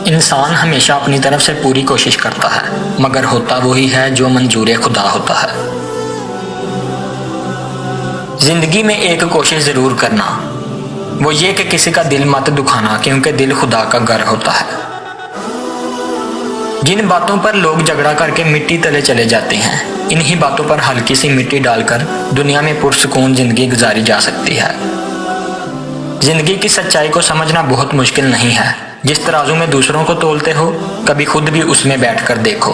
इंसान हमेशा अपनी तरफ से पूरी कोशिश करता है, मगर होता वही है जो मंजूर खुदा होता है। जिंदगी में एक कोशिश जरूर करना, वो ये कि किसी का दिल मत दुखाना, क्योंकि दिल खुदा का घर होता है। जिन बातों पर लोग झगड़ा करके मिट्टी तले चले जाते हैं, इन्हीं बातों पर हल्की सी मिट्टी डालकर दुनिया में पुरसुकून जिंदगी गुजारी जा सकती है। जिंदगी की सच्चाई को समझना बहुत मुश्किल नहीं है। जिस तराजू में दूसरों को तोलते हो, कभी खुद भी उसमें बैठकर देखो।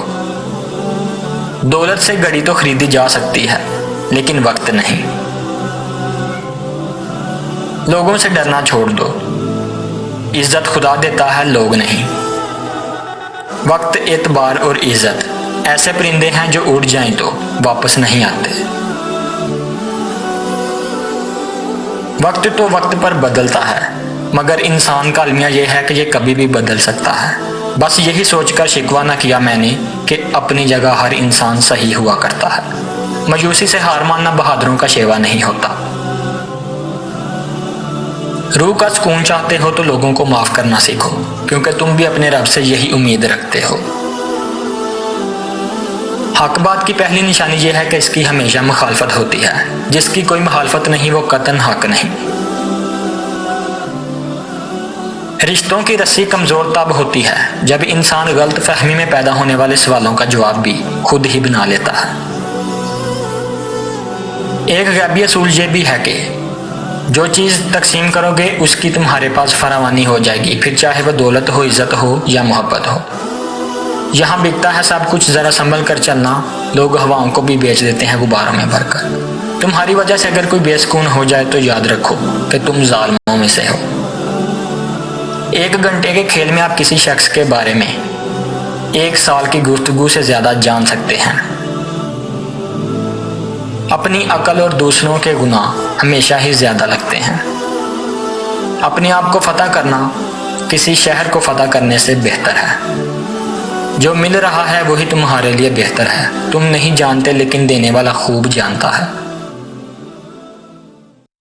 दौलत से घड़ी तो खरीदी जा सकती है, लेकिन वक्त नहीं। लोगों से डरना छोड़ दो, इज्जत खुदा देता है, लोग नहीं। वक्त, एतबार और इज्जत ऐसे परिंदे हैं जो उड़ जाएं तो वापस नहीं आते। वक्त तो वक्त पर बदलता है, मगर इंसान का अलमिया यह है कि यह कभी भी बदल सकता है। बस यही सोचकर शिकवा न किया मैंने कि अपनी जगह हर इंसान सही हुआ करता है। मायूसी से हार मानना बहादुरों का शेवा नहीं होता। रूह का सुकून चाहते हो तो लोगों को माफ करना सीखो, क्योंकि तुम भी अपने रब से यही उम्मीद रखते हो। हक बात की पहली निशानी यह है कि इसकी हमेशा मुखालफत होती है। जिसकी कोई मुखालफत नहीं वो कतन हक नहीं। रिश्तों की रस्सी कमजोर तब होती है जब इंसान गलत फहमी में पैदा होने वाले सवालों का जवाब भी खुद ही बना लेता है। एक गैबी असूल ये भी है कि जो चीज तकसीम करोगे उसकी तुम्हारे पास फरावानी हो जाएगी, फिर चाहे वह दौलत हो, इज्जत हो या मोहब्बत हो। यहाँ बिकता है सब कुछ, जरा संभल कर चलना। लोग हवाओं को भी बेच देते हैं गुब्बारों में भरकर। तुम्हारी वजह से अगर कोई बेसुकून हो जाए तो याद रखो कि तुम जालिमों में से हो। 1 घंटे के खेल में आप किसी शख्स के बारे में 1 साल की गुफ्तगू से ज्यादा जान सकते हैं। अपनी अकल और दूसरों के गुनाह हमेशा ही ज्यादा लगते हैं। अपने आप को फतह करना किसी शहर को फतह करने से बेहतर है। जो मिल रहा है वही तुम्हारे लिए बेहतर है। तुम नहीं जानते, लेकिन देने वाला खूब जानता है।